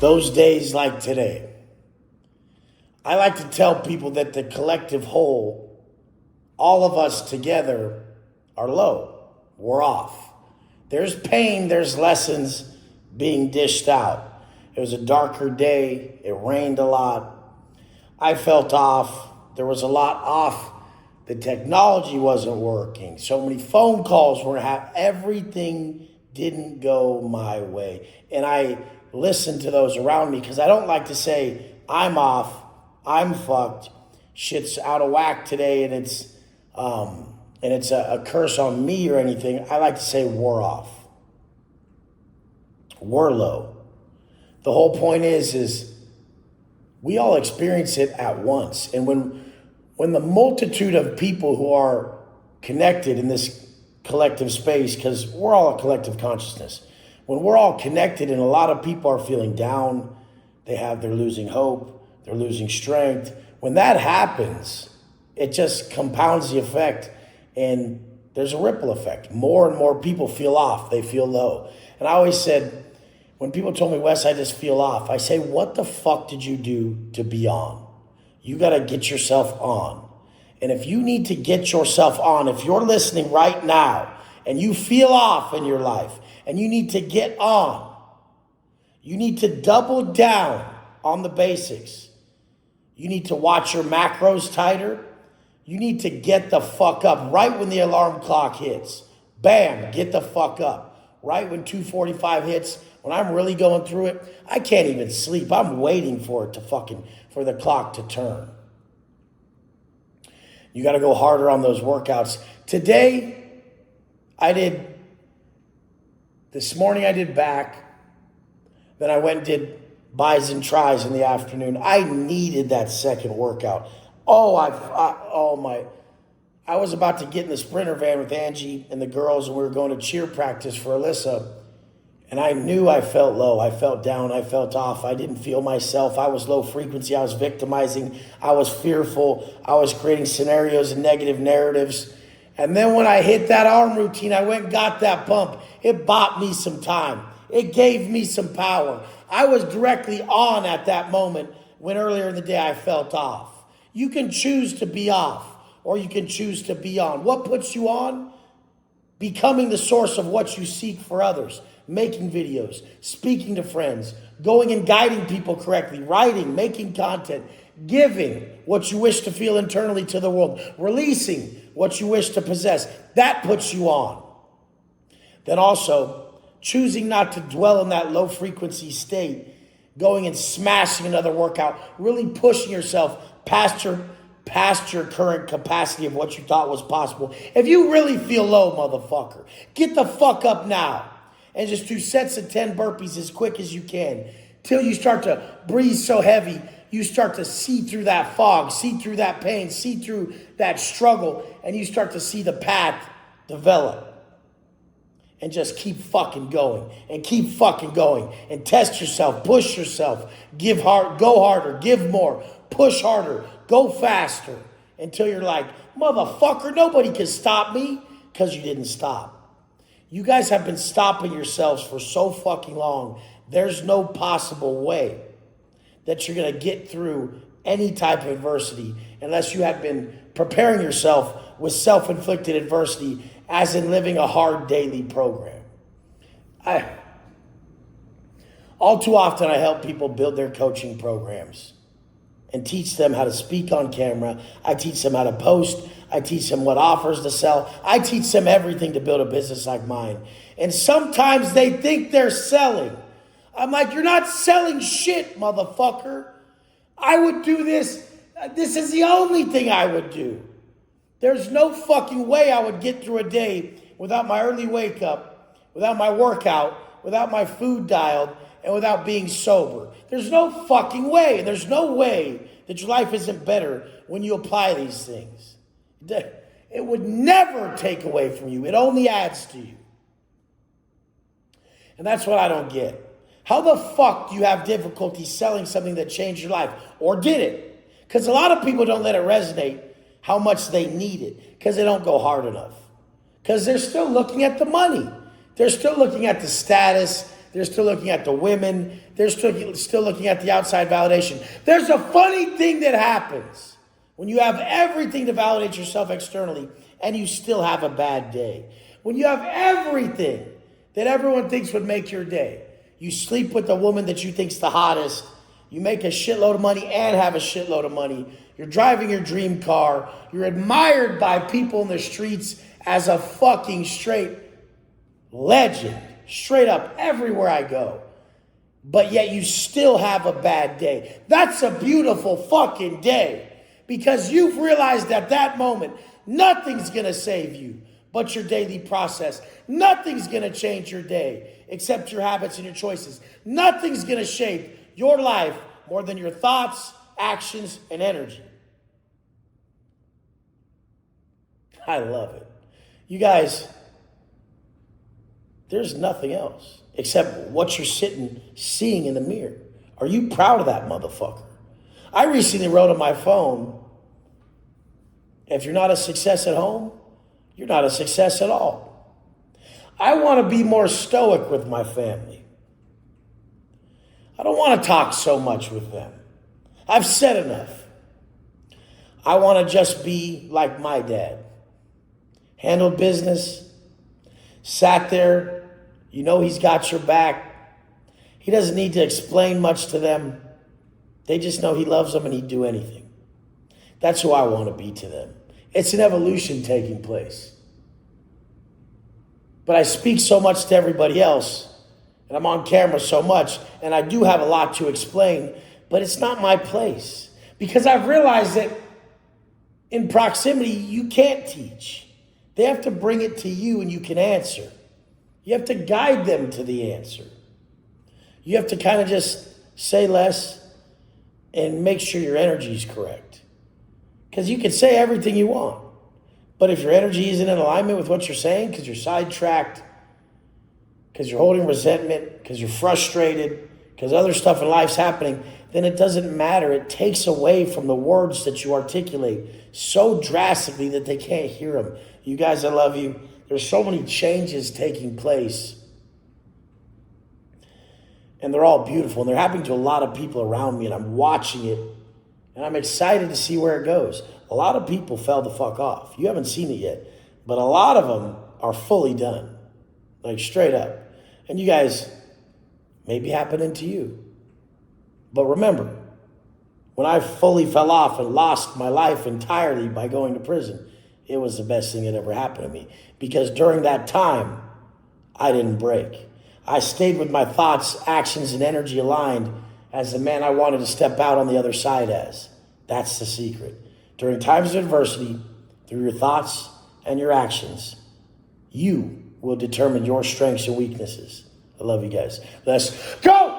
those days like today. I like to tell people that the collective whole, all of us together, are low. We're off. There's pain, there's lessons being dished out. It was a darker day. It rained a lot. I felt off. There was a lot off. The technology wasn't working. So many phone calls were happening. Everything didn't go my way. And I listened to those around me because I don't like to say, I'm off, I'm fucked, shit's out of whack today, and it's a curse on me or anything. I like to say we're off. We're low. The whole point is we all experience it at once. And when the multitude of people who are connected in this collective space, because we're all a collective consciousness, when we're all connected and a lot of people are feeling down, they're losing hope, they're losing strength. When that happens, it just compounds the effect and there's a ripple effect. More and more people feel off, they feel low. And I always said, when people told me, Wes, I just feel off, I say, what the fuck did you do to be on? You got to get yourself on. And if you need to get yourself on, if you're listening right now and you feel off in your life and you need to get on, you need to double down on the basics. You need to watch your macros tighter. You need to get the fuck up right when the alarm clock hits. Bam, get the fuck up. Right when 2:45 hits, when I'm really going through it, I can't even sleep. I'm waiting for it to for the clock to turn. You got to go harder on those workouts. Today, this morning I did back. Then I went and did buys and tries in the afternoon. I needed that second workout. I was about to get in the Sprinter van with Angie and the girls, and we were going to cheer practice for Alyssa. And I knew I felt low. I felt down. I felt off. I didn't feel myself. I was low frequency. I was victimizing. I was fearful. I was creating scenarios and negative narratives. And then when I hit that arm routine, I went and got that pump. It bought me some time. It gave me some power. I was directly on at that moment when earlier in the day I felt off. You can choose to be off or you can choose to be on. What puts you on? Becoming the source of what you seek for others. Making videos, speaking to friends, going and guiding people correctly, writing, making content, giving what you wish to feel internally to the world, releasing what you wish to possess. That puts you on. Then also, choosing not to dwell in that low frequency state, going and smashing another workout, really pushing yourself past your current capacity of what you thought was possible. If you really feel low, motherfucker, get the fuck up now. And just do sets of 10 burpees as quick as you can till you start to breathe so heavy, you start to see through that fog, see through that pain, see through that struggle, and you start to see the path develop. And just keep fucking going and keep fucking going and test yourself, push yourself, go harder, give more, push harder, go faster until you're like, motherfucker, nobody can stop me, because you didn't stop. You guys have been stopping yourselves for so fucking long. There's no possible way that you're going to get through any type of adversity unless you have been preparing yourself with self-inflicted adversity, as in living a hard daily program. All too often I help people build their coaching programs and teach them how to speak on camera. I teach them how to post. I teach them what offers to sell. I teach them everything to build a business like mine. And sometimes they think they're selling. I'm like, you're not selling shit, motherfucker. I would do this. This is the only thing I would do. There's no fucking way I would get through a day without my early wake up, without my workout, without my food dialed, and without being sober. There's no fucking way. There's no way that your life isn't better when you apply these things. It would never take away from you. It only adds to you. And that's what I don't get. How the fuck do you have difficulty selling something that changed your life? Or did it? Because a lot of people don't let it resonate how much they need it. Because they don't go hard enough. Because they're still looking at the money. They're still looking at the status. They're still looking at the women. They're still looking at the outside validation. There's a funny thing that happens when you have everything to validate yourself externally and you still have a bad day. When you have everything that everyone thinks would make your day. You sleep with the woman that you think's the hottest. You make a shitload of money and have a shitload of money. You're driving your dream car. You're admired by people in the streets as a fucking straight legend. Straight up everywhere I go. But yet you still have a bad day. That's a beautiful fucking day. Because you've realized at that moment, nothing's going to save you but your daily process. Nothing's going to change your day except your habits and your choices. Nothing's going to shape your life more than your thoughts, actions, and energy. I love it. You guys, there's nothing else except what you're seeing in the mirror. Are you proud of that motherfucker? I recently wrote on my phone, if you're not a success at home, you're not a success at all. I want to be more stoic with my family. I don't want to talk so much with them. I've said enough. I want to just be like my dad. Handled business, sat there, you know he's got your back. He doesn't need to explain much to them. They just know he loves them and he'd do anything. That's who I want to be to them. It's an evolution taking place. But I speak so much to everybody else, and I'm on camera so much, and I do have a lot to explain, but it's not my place. Because I've realized that in proximity, you can't teach. They have to bring it to you and you can answer. You have to guide them to the answer. You have to kind of just say less and make sure your energy is correct. Because you can say everything you want. But if your energy isn't in alignment with what you're saying, because you're sidetracked, because you're holding resentment, because you're frustrated, because other stuff in life's happening, then it doesn't matter. It takes away from the words that you articulate so drastically that they can't hear them. You guys, I love you. There's so many changes taking place. And they're all beautiful. And they're happening to a lot of people around me. And I'm watching it. And I'm excited to see where it goes. A lot of people fell the fuck off. You haven't seen it yet. But a lot of them are fully done. Like straight up. And you guys, maybe happening to you. But remember, when I fully fell off and lost my life entirely by going to prison, it was the best thing that ever happened to me. Because during that time, I didn't break. I stayed with my thoughts, actions, and energy aligned as the man I wanted to step out on the other side as. That's the secret. During times of adversity, through your thoughts and your actions, you will determine your strengths and weaknesses. I love you guys. Let's go!